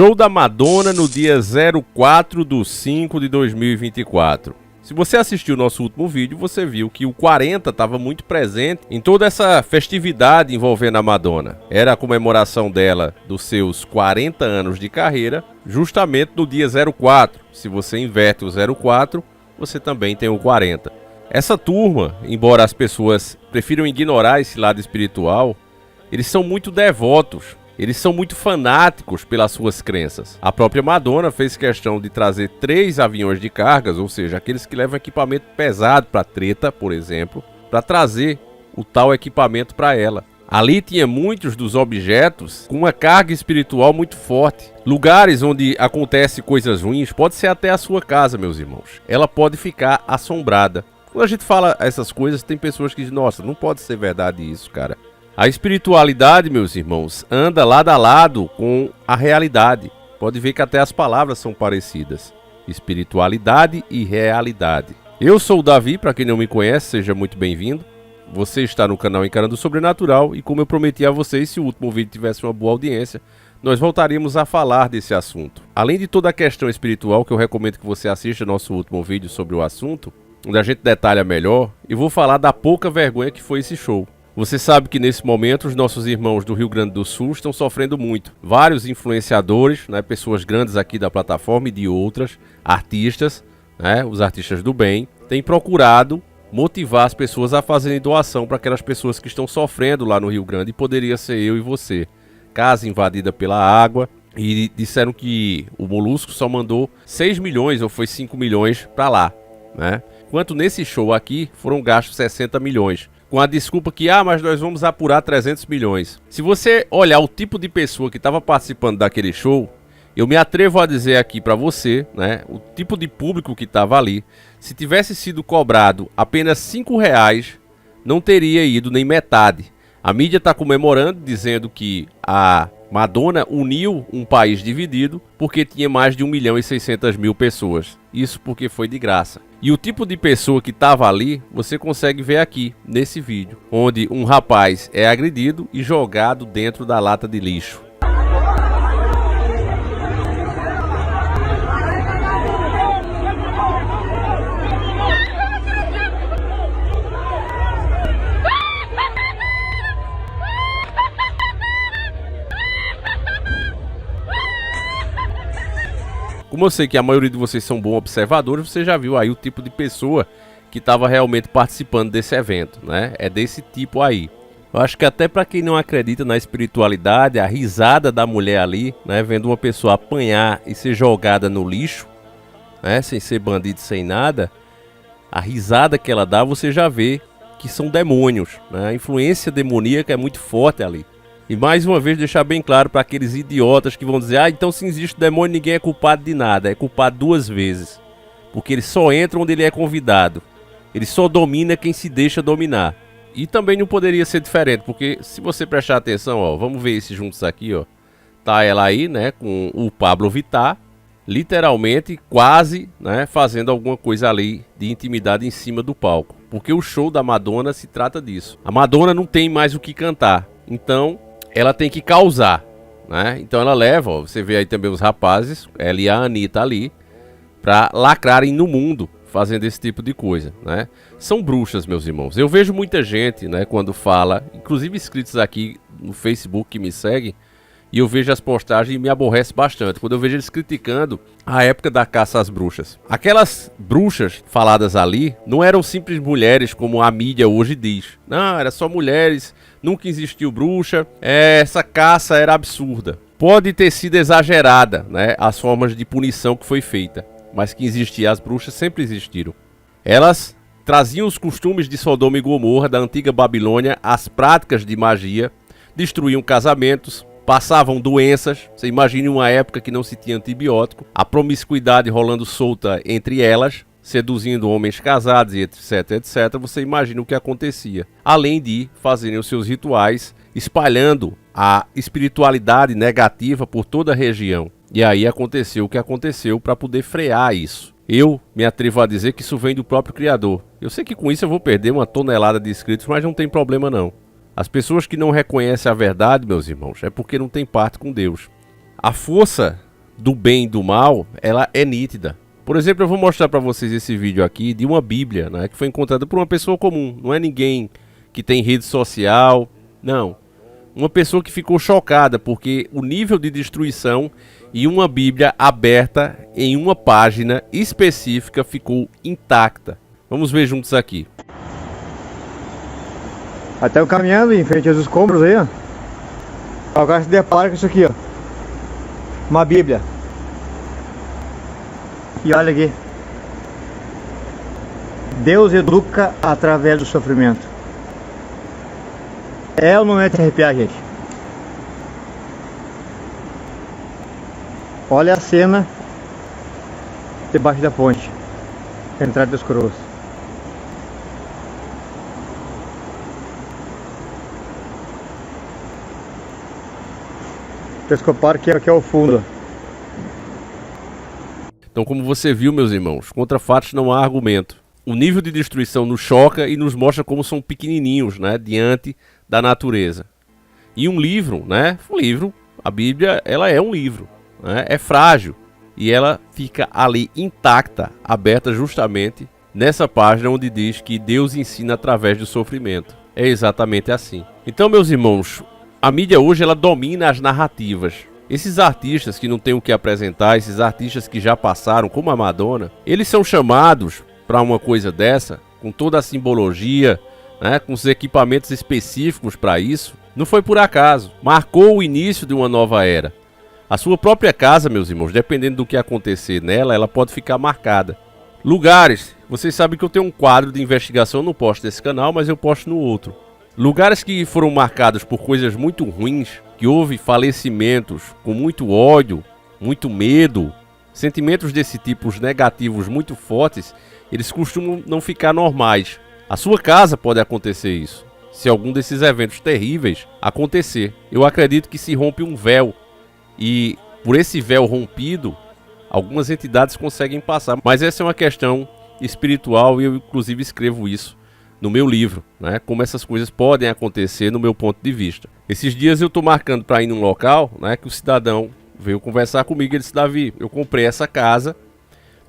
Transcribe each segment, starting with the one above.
Show da Madonna no dia 04/5/2024. Se você assistiu o nosso último vídeo, você viu que o 40 estava muito presente em toda essa festividade envolvendo a Madonna. Era a comemoração dela dos seus 40 anos de carreira, justamente no dia 04. Se você inverte o 04, você também tem o 40. Essa turma, embora as pessoas prefiram ignorar esse lado espiritual, eles são muito devotos. Eles são muito fanáticos pelas suas crenças. A própria Madonna fez questão de trazer 3 aviões de cargas, ou seja, aqueles que levam equipamento pesado para treta, por exemplo, para trazer o tal equipamento para ela. Ali tinha muitos dos objetos com uma carga espiritual muito forte. Lugares onde acontecem coisas ruins, pode ser até a sua casa, meus irmãos. Ela pode ficar assombrada. Quando a gente fala essas coisas, tem pessoas que dizem, nossa, não pode ser verdade isso, cara. A espiritualidade, meus irmãos, anda lado a lado com a realidade. Pode ver que até as palavras são parecidas. Espiritualidade e realidade. Eu sou o Davi, para quem não me conhece, seja muito bem-vindo. Você está no canal Encarando o Sobrenatural e como eu prometi a vocês, se o último vídeo tivesse uma boa audiência, nós voltaríamos a falar desse assunto. Além de toda a questão espiritual, que eu recomendo que você assista nosso último vídeo sobre o assunto, onde a gente detalha melhor, e vou falar da pouca vergonha que foi esse show. Você sabe que nesse momento os nossos irmãos do Rio Grande do Sul estão sofrendo muito. Vários influenciadores, pessoas grandes aqui da plataforma e de outras, artistas, os artistas do bem, têm procurado motivar as pessoas a fazerem doação para aquelas pessoas que estão sofrendo lá no Rio Grande, e poderia ser eu e você. Casa invadida pela água, e disseram que o Molusco só mandou 6 milhões ou foi 5 milhões para lá, Enquanto nesse show aqui foram gastos 60 milhões. Com a desculpa que, mas nós vamos apurar 300 milhões. Se você olhar o tipo de pessoa que estava participando daquele show, eu me atrevo a dizer aqui para você, o tipo de público que estava ali, se tivesse sido cobrado apenas 5 reais, não teria ido nem metade. A mídia está comemorando, dizendo que a Madonna uniu um país dividido porque tinha mais de 1.600.000 pessoas. Isso porque foi de graça. E o tipo de pessoa que estava ali, você consegue ver aqui, nesse vídeo, onde um rapaz é agredido e jogado dentro da lata de lixo. Como eu sei que a maioria de vocês são bons observadores, você já viu aí o tipo de pessoa que estava realmente participando desse evento, É desse tipo aí. Eu acho que até para quem não acredita na espiritualidade, a risada da mulher ali, vendo uma pessoa apanhar e ser jogada no lixo, sem ser bandido, sem nada, a risada que ela dá, você já vê que são demônios, A influência demoníaca é muito forte ali. E mais uma vez deixar bem claro para aqueles idiotas que vão dizer, então se existe demônio ninguém é culpado de nada. É culpado 2 vezes. Porque ele só entra onde ele é convidado. Ele só domina quem se deixa dominar. E também não poderia ser diferente, porque se você prestar atenção, vamos ver esses juntos aqui, Tá ela aí, com o Pablo Vittar, literalmente quase, fazendo alguma coisa ali de intimidade em cima do palco. Porque o show da Madonna se trata disso. A Madonna não tem mais o que cantar. Então ela tem que causar, Então ela leva, você vê aí também os rapazes, ela e a Anitta ali, para lacrarem no mundo, fazendo esse tipo de coisa, São bruxas, meus irmãos. Eu vejo muita gente, quando fala, inclusive inscritos aqui no Facebook que me seguem, e eu vejo as postagens e me aborrece bastante, quando eu vejo eles criticando a época da caça às bruxas. Aquelas bruxas faladas ali não eram simples mulheres como a mídia hoje diz. Não, era só mulheres, nunca existiu bruxa, essa caça era absurda. Pode ter sido exagerada, as formas de punição que foi feita, mas que existiam as bruxas sempre existiram. Elas traziam os costumes de Sodoma e Gomorra da antiga Babilônia, as práticas de magia, destruíam casamentos, passavam doenças. Você imagine uma época que não se tinha antibiótico, a promiscuidade rolando solta entre elas, seduzindo homens casados e etc, etc. Você imagina o que acontecia. Além de fazerem os seus rituais, espalhando a espiritualidade negativa por toda a região. E aí aconteceu o que aconteceu para poder frear isso. Eu me atrevo a dizer que isso vem do próprio Criador. Eu sei que com isso eu vou perder 1 tonelada de inscritos, mas não tem problema não. As pessoas que não reconhecem a verdade, meus irmãos, é porque não tem parte com Deus. A força do bem e do mal, ela é nítida. Por exemplo, eu vou mostrar para vocês esse vídeo aqui de uma Bíblia, né, que foi encontrada por uma pessoa comum. Não é ninguém que tem rede social, não. Uma pessoa que ficou chocada porque o nível de destruição e uma Bíblia aberta em uma página específica ficou intacta. Vamos ver juntos aqui. Até eu caminhando em frente aos escombros aí, ó. O cara se depara com isso aqui, ó. Uma Bíblia. E olha aqui. Deus educa através do sofrimento. É ou não é de se arrepiar, gente? Olha a cena debaixo da ponte, entrada dos Coroas. Pescopar que é o fundo. Então, como você viu, meus irmãos, contra fatos não há argumento. O nível de destruição nos choca e nos mostra como são pequenininhos, né, diante da natureza. E um livro, né, a Bíblia, ela é um livro, né, é frágil. E ela fica ali intacta, aberta justamente nessa página onde diz que Deus ensina através do sofrimento. É exatamente assim. Então, meus irmãos, a mídia hoje ela domina as narrativas. Esses artistas que não têm o que apresentar, esses artistas que já passaram, como a Madonna, eles são chamados para uma coisa dessa, com toda a simbologia, né, com os equipamentos específicos para isso. Não foi por acaso. Marcou o início de uma nova era. A sua própria casa, meus irmãos, dependendo do que acontecer nela, ela pode ficar marcada. Lugares. Vocês sabem que eu tenho um quadro de investigação, não posto nesse canal, mas eu posto no outro. Lugares que foram marcados por coisas muito ruins, que houve falecimentos com muito ódio, muito medo, sentimentos desse tipo negativos muito fortes, eles costumam não ficar normais. A sua casa pode acontecer isso, se algum desses eventos terríveis acontecer. Eu acredito que se rompe um véu, e por esse véu rompido, algumas entidades conseguem passar. Mas essa é uma questão espiritual e eu inclusive escrevo isso no meu livro, né? Como essas coisas podem acontecer no meu ponto de vista. Esses dias eu estou marcando para ir num local, né, que o cidadão veio conversar comigo. Ele disse: Davi, eu comprei essa casa,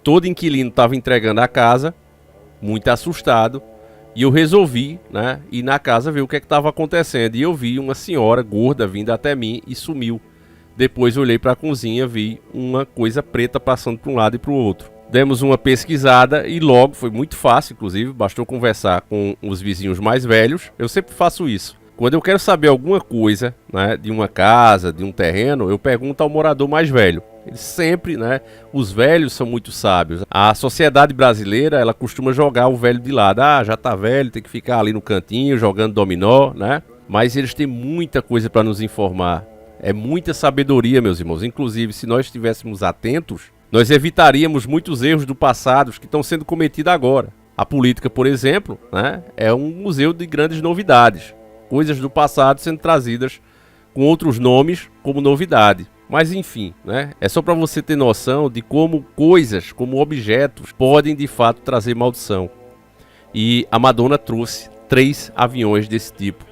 todo inquilino estava entregando a casa, muito assustado, e eu resolvi, né, ir na casa ver o que estava acontecendo. E eu vi uma senhora gorda vindo até mim e sumiu. Depois eu olhei para a cozinha, vi uma coisa preta passando para um lado e para o outro. Demos uma pesquisada e logo, foi muito fácil inclusive, bastou conversar com os vizinhos mais velhos. Eu sempre faço isso. Quando eu quero saber alguma coisa, né, de uma casa, de um terreno, eu pergunto ao morador mais velho. Eles sempre, né, os velhos são muito sábios. A sociedade brasileira, ela costuma jogar o velho de lado. Ah, já tá velho, tem que ficar ali no cantinho jogando dominó, né? Mas eles têm muita coisa para nos informar. É muita sabedoria, meus irmãos. Inclusive, se nós estivéssemos atentos, nós evitaríamos muitos erros do passado que estão sendo cometidos agora. A política, por exemplo, né, é um museu de grandes novidades. Coisas do passado sendo trazidas com outros nomes como novidade. Mas enfim, né, é só para você ter noção de como coisas, como objetos, podem de fato trazer maldição. E a Madonna trouxe 3 aviões desse tipo.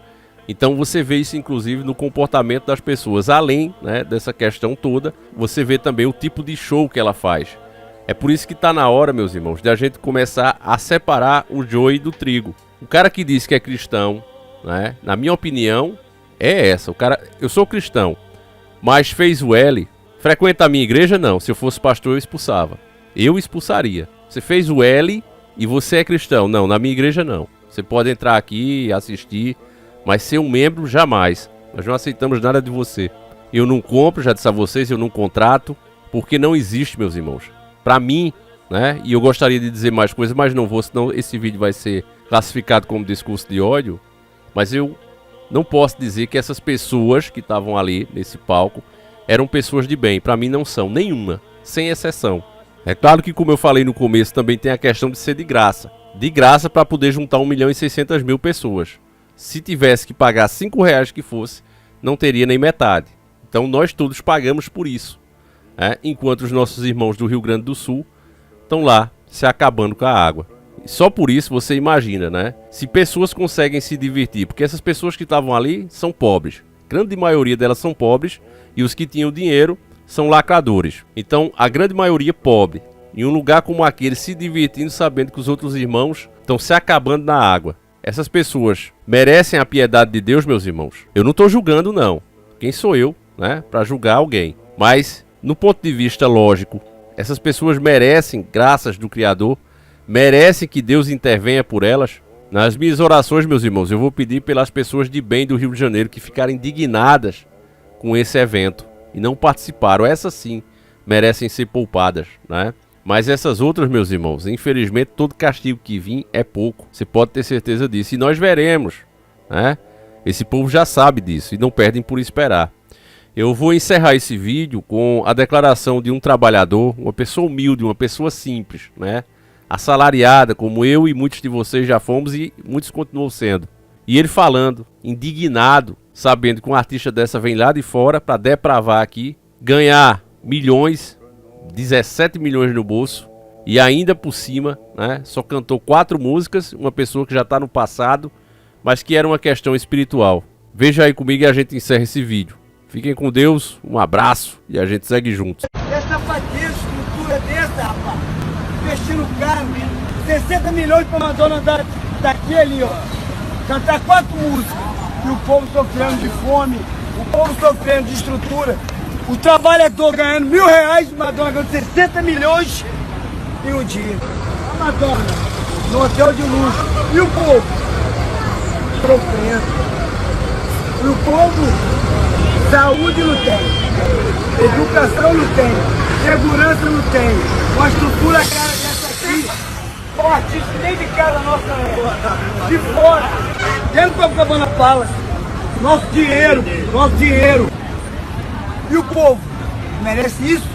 Então você vê isso inclusive no comportamento das pessoas. Além, né, dessa questão toda, você vê também o tipo de show que ela faz. É por isso que está na hora, meus irmãos, de a gente começar a separar o joio do trigo. O cara que diz que é cristão, né, na minha opinião, é essa. O cara, eu sou cristão, mas fez o L, frequenta a minha igreja? Não. Se eu fosse pastor, eu expulsava. Eu expulsaria. Você fez o L e você é cristão? Não, na minha igreja não. Você pode entrar aqui, assistir, mas ser um membro, jamais. Nós não aceitamos nada de você. Eu não compro, já disse a vocês, eu não contrato, porque não existe, meus irmãos. Para mim, né, e eu gostaria de dizer mais coisas, mas não vou, senão esse vídeo vai ser classificado como discurso de ódio. Mas eu não posso dizer que essas pessoas que estavam ali nesse palco eram pessoas de bem. Para mim não são, nenhuma, sem exceção. É claro que, como eu falei no começo, também tem a questão de ser de graça. De graça para poder juntar 1.600.000 pessoas. Se tivesse que pagar R$5 que fosse, não teria nem metade. Então nós todos pagamos por isso, né? Enquanto os nossos irmãos do Rio Grande do Sul estão lá se acabando com a água. E só por isso você imagina, né? Se pessoas conseguem se divertir, porque essas pessoas que estavam ali são pobres. Grande maioria delas são pobres, e os que tinham dinheiro são lacradores. Então, a grande maioria pobre. Em um lugar como aquele, se divertindo, sabendo que os outros irmãos estão se acabando na água. Essas pessoas merecem a piedade de Deus, meus irmãos? Eu não estou julgando, não. Quem sou eu, né, para julgar alguém? Mas, no ponto de vista lógico, essas pessoas merecem graças do Criador? Merecem que Deus intervenha por elas? Nas minhas orações, meus irmãos, eu vou pedir pelas pessoas de bem do Rio de Janeiro que ficaram indignadas com esse evento e não participaram. Essas sim merecem ser poupadas, né? Mas essas outras, meus irmãos, infelizmente todo castigo que vir é pouco. Você pode ter certeza disso. E nós veremos, né? Esse povo já sabe disso e não perdem por esperar. Eu vou encerrar esse vídeo com a declaração de um trabalhador, uma pessoa humilde, uma pessoa simples, né? Assalariada, como eu e muitos de vocês já fomos e muitos continuam sendo. E ele falando, indignado, sabendo que um artista dessa vem lá de fora para depravar aqui, ganhar milhões, 17 milhões no bolso e ainda por cima, né, só cantou 4 músicas, uma pessoa que já está no passado, mas que era uma questão espiritual. Veja aí comigo e a gente encerra esse vídeo. Fiquem com Deus, um abraço e a gente segue juntos. Essa fatia, estrutura dessa, rapaz, investindo caro, 60 milhões pra Madonna andar daqui ali, ó, cantar 4 músicas, e o povo sofrendo de fome, o povo sofrendo de estrutura, o trabalhador ganhando R$1.000, Madonna ganhando 60 milhões em um dia. A Madonna, no hotel de luxo, e o povo sofrendo, e o povo... Saúde não tem, educação não tem, segurança não tem, uma estrutura cara dessa aqui, o artista nem de casa nossa é, de fora, dentro do Copacabana Palace, nosso dinheiro, e o povo merece isso?